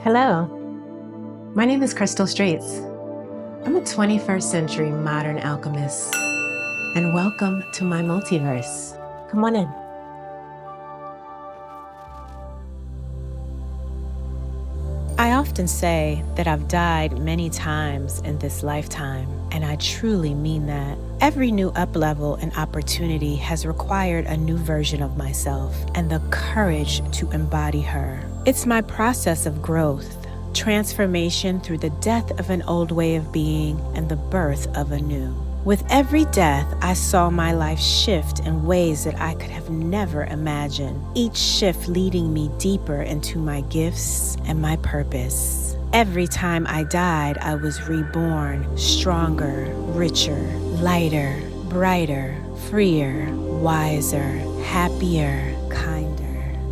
Hello, my name is Crystal Straits. I'm a 21st century modern alchemist, and welcome to my multiverse. Come on in. I often say that I've died many times in this lifetime, and I truly mean that. Every new up-level and opportunity has required a new version of myself and the courage to embody her. It's my process of growth, transformation through the death of an old way of being and the birth of a new. With every death, I saw my life shift in ways that I could have never imagined, each shift leading me deeper into my gifts and my purpose. Every time I died, I was reborn, stronger, richer, lighter, brighter, freer, wiser, happier, kinder.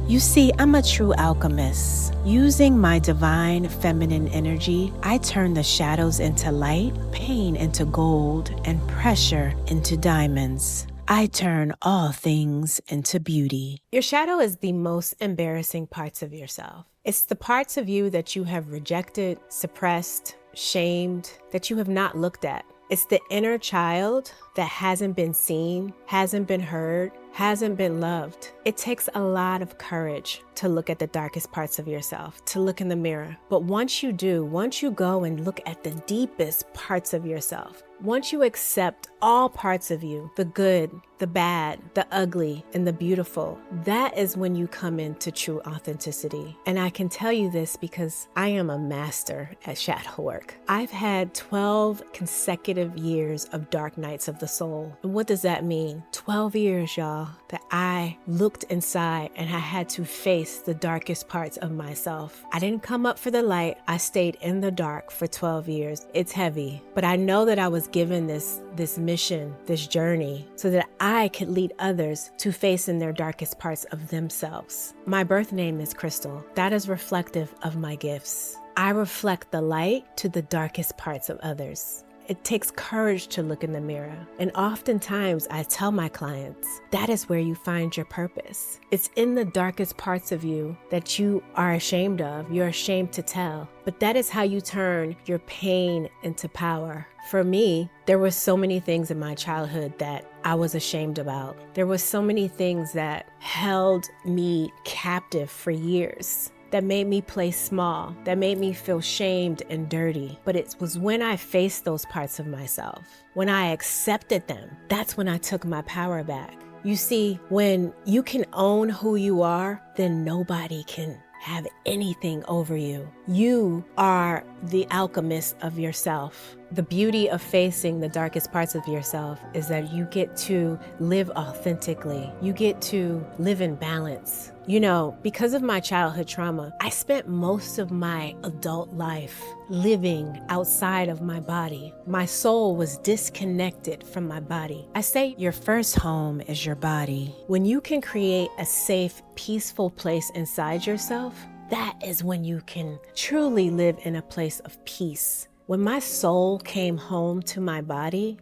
You see, I'm a true alchemist. Using my divine feminine energy, I turn the shadows into light, pain into gold, and pressure into diamonds. I turn all things into beauty. Your shadow is the most embarrassing parts of yourself. It's the parts of you that you have rejected, suppressed, shamed, that you have not looked at. It's the inner child that hasn't been seen, hasn't been heard, hasn't been loved. It takes a lot of courage to look at the darkest parts of yourself, to look in the mirror. But once you do, once you go and look at the deepest parts of yourself, once you accept all parts of you, the good, the bad, the ugly, and the beautiful, that is when you come into true authenticity. And I can tell you this because I am a master at shadow work. I've had 12 consecutive years of dark nights of the soul. And what does that mean? 12 years, y'all, that I looked inside and I had to face the darkest parts of myself. I didn't come up for the light. I stayed in the dark for 12 years. It's heavy, but I know that I was given this mission, this journey, so that I could lead others to face in their darkest parts of themselves. My birth name is Crystal. That is reflective of my gifts. I reflect the light to the darkest parts of others. It takes courage to look in the mirror. And oftentimes I tell my clients, that is where you find your purpose. It's in the darkest parts of you that you are ashamed of, you're ashamed to tell. But that is how you turn your pain into power. For me, there were so many things in my childhood that I was ashamed about. There were so many things that held me captive for years, that made me play small, that made me feel shamed and dirty. But it was when I faced those parts of myself, when I accepted them, that's when I took my power back. You see, when you can own who you are, then nobody can have anything over you. You are the alchemist of yourself. The beauty of facing the darkest parts of yourself is that you get to live authentically. You get to live in balance. You know, because of my childhood trauma, I spent most of my adult life living outside of my body. My soul was disconnected from my body. I say your first home is your body. When you can create a safe, peaceful place inside yourself, that is when you can truly live in a place of peace. When my soul came home to my body,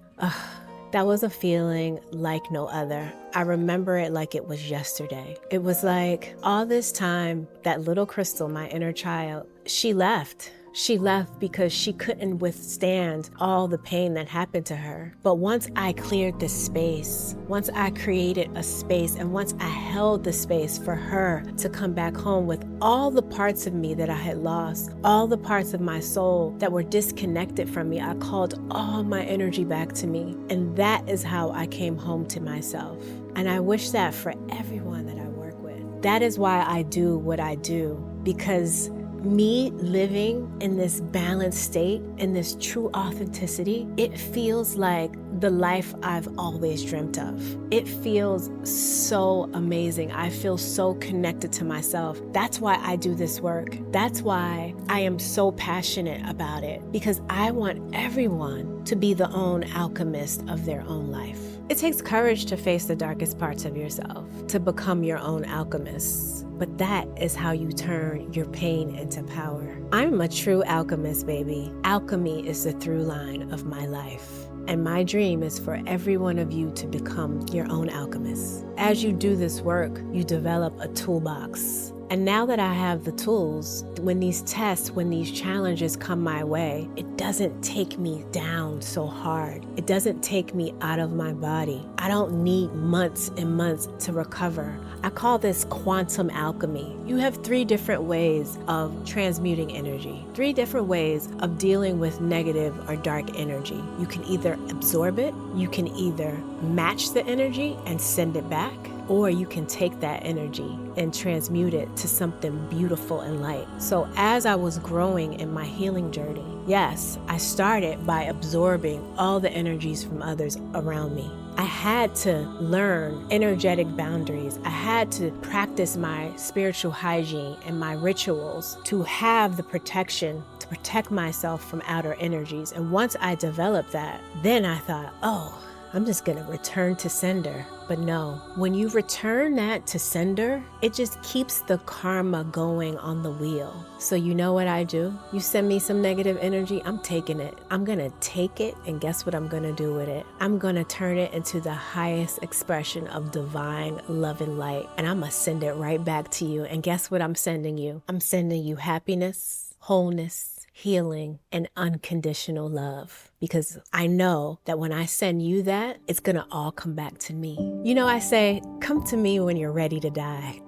that was a feeling like no other. I remember it like it was yesterday. It was like all this time, that little Crystal, my inner child, she left. She left because she couldn't withstand all the pain that happened to her. But once I cleared the space, once I created a space, and once I held the space for her to come back home with all the parts of me that I had lost, all the parts of my soul that were disconnected from me, I called all my energy back to me. And that is how I came home to myself. And I wish that for everyone that I work with. That is why I do what I do, because me living in this balanced state, in this true authenticity, it feels like the life I've always dreamt of. It feels so amazing. I feel so connected to myself. That's why I do this work. That's why I am so passionate about it, because I want everyone to be the own alchemist of their own life. It takes courage to face the darkest parts of yourself, to become your own alchemist. But that is how you turn your pain into power. I'm a true alchemist, baby. Alchemy is the through line of my life. And my dream is for every one of you to become your own alchemist. As you do this work, you develop a toolbox. And now that I have the tools, when these tests, when these challenges come my way, it doesn't take me down so hard. It doesn't take me out of my body. I don't need months and months to recover. I call this quantum alchemy. You have 3 different ways of transmuting energy, 3 different ways of dealing with negative or dark energy. You can either absorb it, you can either match the energy and send it back, or you can take that energy and transmute it to something beautiful and light. So as I was growing in my healing journey, yes, I started by absorbing all the energies from others around me. I had to learn energetic boundaries. I had to practice my spiritual hygiene and my rituals to have the protection to protect myself from outer energies. And once I developed that, then I thought, oh, I'm just gonna return to sender. But no, when you return that to sender, it just keeps the karma going on the wheel. So you know what I do? You send me some negative energy, I'm taking it. I'm gonna take it, and guess what I'm gonna do with it? I'm gonna turn it into the highest expression of divine love and light, and I'm gonna send it right back to you. And guess what I'm sending you? I'm sending you happiness, wholeness, healing, and unconditional love. Because I know that when I send you that, it's gonna all come back to me. You know, I say, come to me when you're ready to die.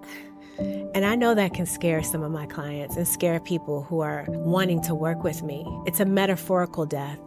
And I know that can scare some of my clients and scare people who are wanting to work with me. It's a metaphorical death.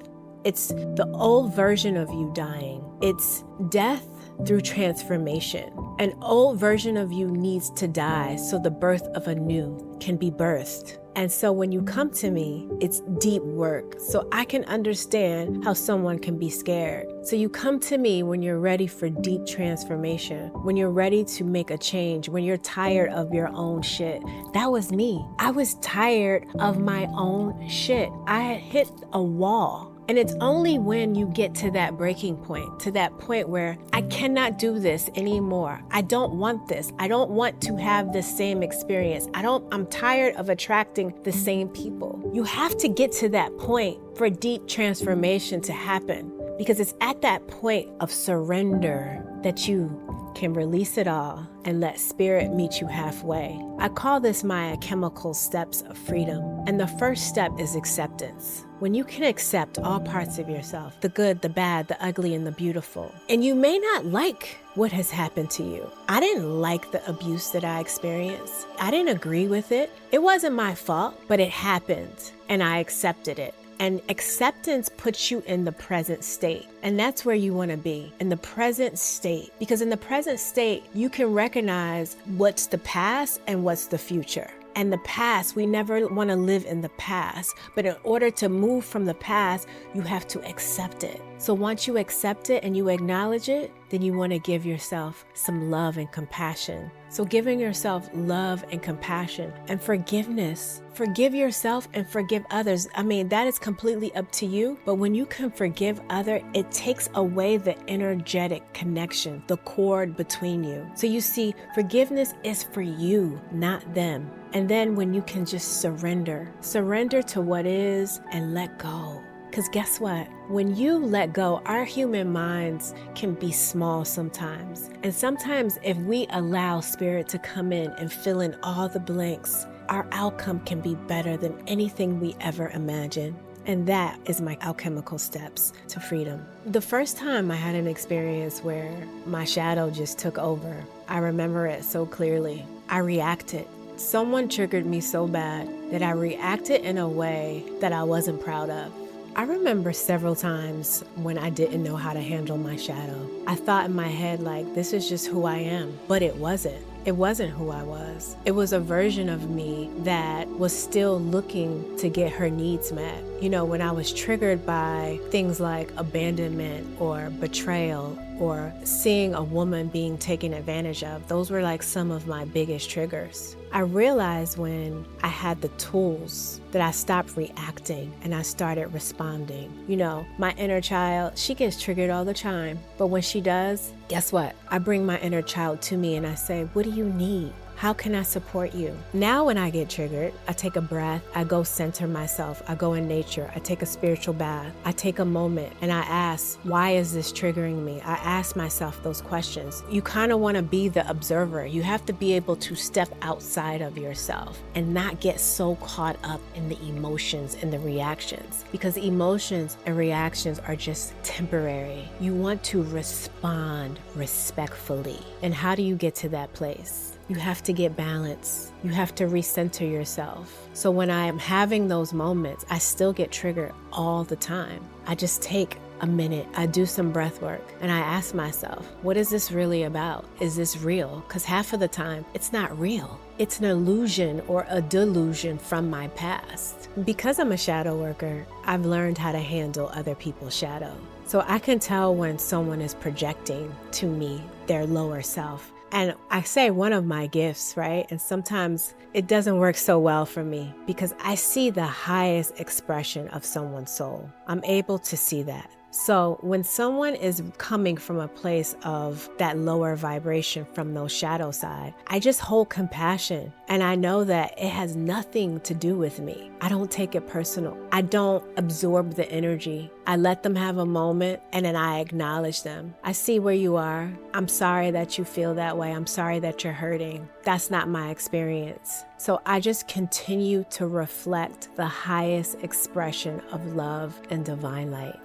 It's the old version of you dying. It's death through transformation. An old version of you needs to die so the birth of a new can be birthed. And so when you come to me, it's deep work. So I can understand how someone can be scared. So you come to me when you're ready for deep transformation, when you're ready to make a change, when you're tired of your own shit. That was me. I was tired of my own shit. I had hit a wall. And it's only when you get to that breaking point, to that point where I cannot do this anymore. I don't want this. I don't want to have the same experience. I'm tired of attracting the same people. You have to get to that point for deep transformation to happen, because it's at that point of surrender that you can release it all and let spirit meet you halfway. I call this my alchemical steps of freedom. And the first step is acceptance. When you can accept all parts of yourself, the good, the bad, the ugly, and the beautiful. And you may not like what has happened to you. I didn't like the abuse that I experienced. I didn't agree with it. It wasn't my fault, but it happened and I accepted it. And acceptance puts you in the present state. And that's where you want to be, in the present state. Because in the present state, you can recognize what's the past and what's the future. And the past, we never want to live in the past. But in order to move from the past, you have to accept it. So once you accept it and you acknowledge it, then you want to give yourself some love and compassion. So giving yourself love and compassion and forgiveness. Forgive yourself and forgive others. I mean, that is completely up to you. But when you can forgive others, it takes away the energetic connection, the cord between you. So you see, forgiveness is for you, not them. And then when you can just surrender to what is and let go. Because guess what? When you let go, our human minds can be small sometimes. And sometimes if we allow spirit to come in and fill in all the blanks, our outcome can be better than anything we ever imagined. And that is my alchemical steps to freedom. The first time I had an experience where my shadow just took over, I remember it so clearly. I reacted. Someone triggered me so bad that I reacted in a way that I wasn't proud of. I remember several times when I didn't know how to handle my shadow. I thought in my head, like, this is just who I am, but it wasn't. It wasn't who I was. It was a version of me that was still looking to get her needs met. You know, when I was triggered by things like abandonment or betrayal or seeing a woman being taken advantage of, those were like some of my biggest triggers. I realized when I had the tools that I stopped reacting and I started responding. You know, my inner child, she gets triggered all the time. But when she does, guess what? I bring my inner child to me and I say, what do you need? How can I support you? Now when I get triggered, I take a breath, I go center myself, I go in nature, I take a spiritual bath, I take a moment and I ask, why is this triggering me? I ask myself those questions. You kind of want to be the observer. You have to be able to step outside of yourself and not get so caught up in the emotions and the reactions, because emotions and reactions are just temporary. You want to respond respectfully. And how do you get to that place? You have to get balance. You have to recenter yourself. So when I am having those moments, I still get triggered all the time. I just take a minute, I do some breath work, and I ask myself, what is this really about? Is this real? Because half of the time, it's not real. It's an illusion or a delusion from my past. Because I'm a shadow worker, I've learned how to handle other people's shadow. So I can tell when someone is projecting to me their lower self. And I say one of my gifts, right? And sometimes it doesn't work so well for me because I see the highest expression of someone's soul. I'm able to see that. So when someone is coming from a place of that lower vibration from those shadow side, I just hold compassion. And I know that it has nothing to do with me. I don't take it personal. I don't absorb the energy. I let them have a moment and then I acknowledge them. I see where you are. I'm sorry that you feel that way. I'm sorry that you're hurting. That's not my experience. So I just continue to reflect the highest expression of love and divine light.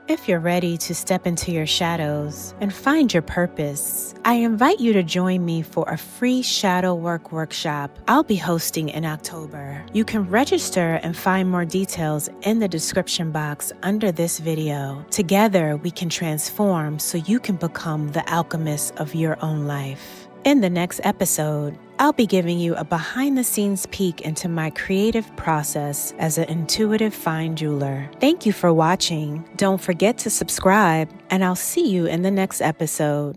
If you're ready to step into your shadows and find your purpose, I invite you to join me for a free shadow work workshop I'll be hosting in October. You can register and find more details in the description box under this video. Together, we can transform so you can become the alchemist of your own life. In the next episode, I'll be giving you a behind-the-scenes peek into my creative process as an intuitive fine jeweler. Thank you for watching. Don't forget to subscribe, and I'll see you in the next episode.